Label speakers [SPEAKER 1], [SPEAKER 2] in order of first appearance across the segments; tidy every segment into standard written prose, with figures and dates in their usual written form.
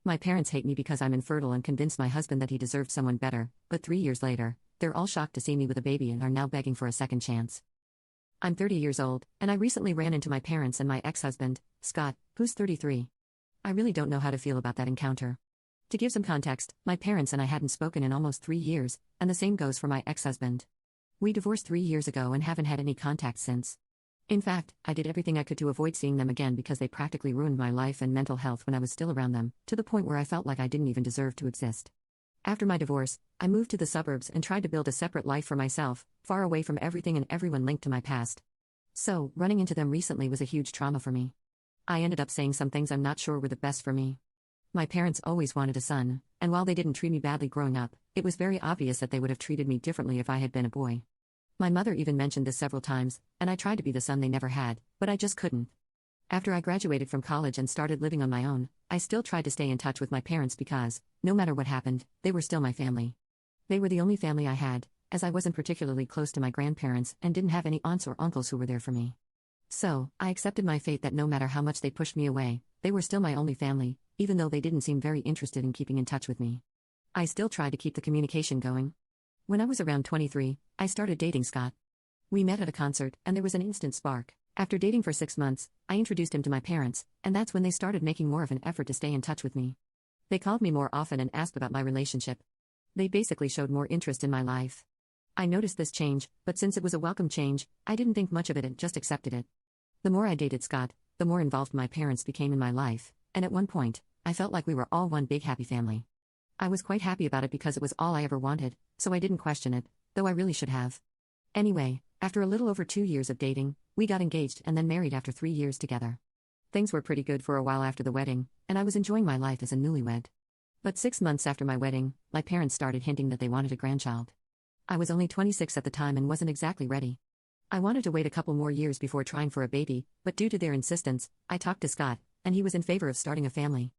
[SPEAKER 1] My parents hate me because I'm infertile and convinced my husband that he deserved someone better, but 3 years later, they're all shocked to see me with a baby and are now begging for a second chance. I'm 30 years old, and I recently ran into my parents and my ex-husband, Scott, who's 33. I really don't know how to feel about that encounter. To give some context, my parents and I hadn't spoken in almost 3 years, and the same goes for my ex-husband. We divorced 3 years ago and haven't had any contact since. In fact, I did everything I could to avoid seeing them again because they practically ruined my life and mental health when I was still around them, to the point where I felt like I didn't even deserve to exist. After my divorce, I moved to the suburbs and tried to build a separate life for myself, far away from everything and everyone linked to my past. So, running into them recently was a huge trauma for me. I ended up saying some things I'm not sure were the best for me. My parents always wanted a son, and while they didn't treat me badly growing up, it was very obvious that they would have treated me differently if I had been a boy. My mother even mentioned this several times, and I tried to be the son they never had, but I just couldn't. After I graduated from college and started living on my own, I still tried to stay in touch with my parents because, no matter what happened, they were still my family. They were the only family I had, as I wasn't particularly close to my grandparents and didn't have any aunts or uncles who were there for me. So, I accepted my fate that no matter how much they pushed me away, they were still my only family, even though they didn't seem very interested in keeping in touch with me. I still tried to keep the communication going. When I was around 23, I started dating Scott. We met at a concert, and there was an instant spark. After dating for 6 months, I introduced him to my parents, and that's when they started making more of an effort to stay in touch with me. They called me more often and asked about my relationship. They basically showed more interest in my life. I noticed this change, but since it was a welcome change, I didn't think much of it and just accepted it. The more I dated Scott, the more involved my parents became in my life, and at one point, I felt like we were all one big happy family. I was quite happy about it because it was all I ever wanted, so I didn't question it, though I really should have. Anyway, after a little over 2 years of dating, we got engaged and then married after 3 years together. Things were pretty good for a while after the wedding, and I was enjoying my life as a newlywed. But 6 months after my wedding, my parents started hinting that they wanted a grandchild. I was only 26 at the time and wasn't exactly ready. I wanted to wait a couple more years before trying for a baby, but due to their insistence, I talked to Scott, and he was in favor of starting a family.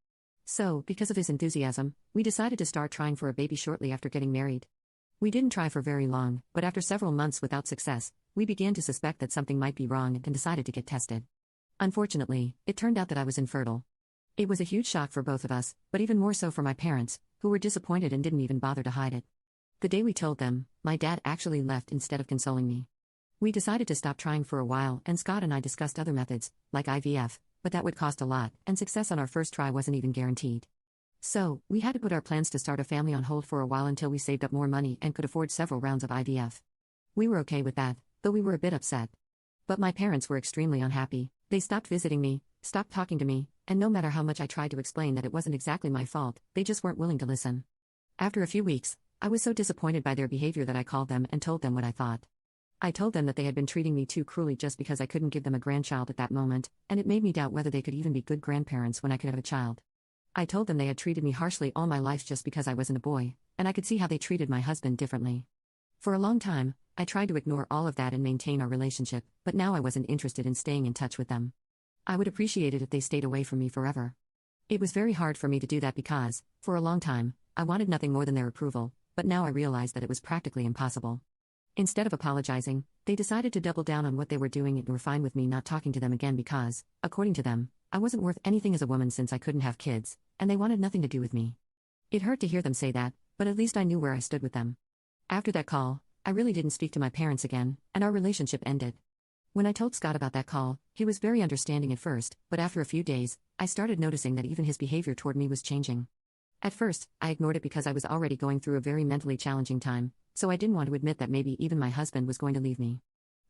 [SPEAKER 1] So, because of his enthusiasm, we decided to start trying for a baby shortly after getting married. We didn't try for very long, but after several months without success, we began to suspect that something might be wrong and decided to get tested. Unfortunately, it turned out that I was infertile. It was a huge shock for both of us, but even more so for my parents, who were disappointed and didn't even bother to hide it. The day we told them, my dad actually left instead of consoling me. We decided to stop trying for a while, and Scott and I discussed other methods, like IVF, but that would cost a lot, and success on our first try wasn't even guaranteed. So, we had to put our plans to start a family on hold for a while until we saved up more money and could afford several rounds of IVF. We were okay with that, though we were a bit upset. But my parents were extremely unhappy. They stopped visiting me, stopped talking to me, and no matter how much I tried to explain that it wasn't exactly my fault, they just weren't willing to listen. After a few weeks, I was so disappointed by their behavior that I called them and told them what I thought. I told them that they had been treating me too cruelly just because I couldn't give them a grandchild at that moment, and it made me doubt whether they could even be good grandparents when I could have a child. I told them they had treated me harshly all my life just because I wasn't a boy, and I could see how they treated my husband differently. For a long time, I tried to ignore all of that and maintain our relationship, but now I wasn't interested in staying in touch with them. I would appreciate it if they stayed away from me forever. It was very hard for me to do that because, for a long time, I wanted nothing more than their approval, but now I realized that it was practically impossible. Instead of apologizing, they decided to double down on what they were doing and were fine with me not talking to them again because, according to them, I wasn't worth anything as a woman since I couldn't have kids, and they wanted nothing to do with me. It hurt to hear them say that, but at least I knew where I stood with them. After that call, I really didn't speak to my parents again, and our relationship ended. When I told Scott about that call, he was very understanding at first, but after a few days, I started noticing that even his behavior toward me was changing. At first, I ignored it because I was already going through a very mentally challenging time, so I didn't want to admit that maybe even my husband was going to leave me.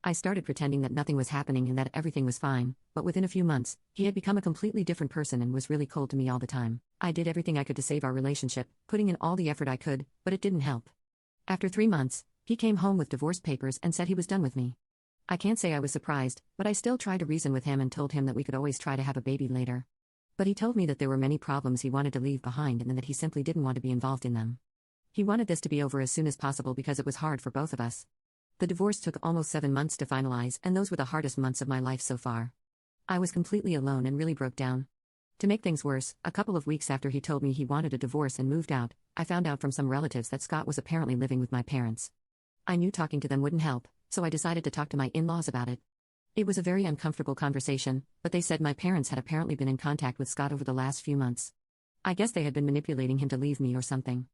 [SPEAKER 1] I started pretending that nothing was happening and that everything was fine, but within a few months, he had become a completely different person and was really cold to me all the time. I did everything I could to save our relationship, putting in all the effort I could, but it didn't help. After 3 months, he came home with divorce papers and said he was done with me. I can't say I was surprised, but I still tried to reason with him and told him that we could always try to have a baby later. But he told me that there were many problems he wanted to leave behind and that he simply didn't want to be involved in them. He wanted this to be over as soon as possible because it was hard for both of us. The divorce took almost 7 months to finalize, and those were the hardest months of my life so far. I was completely alone and really broke down. To make things worse, a couple of weeks after he told me he wanted a divorce and moved out, I found out from some relatives that Scott was apparently living with my parents. I knew talking to them wouldn't help, so I decided to talk to my in-laws about it. It was a very uncomfortable conversation, but they said my parents had apparently been in contact with Scott over the last few months. I guess they had been manipulating him to leave me or something.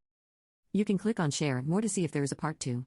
[SPEAKER 1] You can click on share more to see if there is a part 2.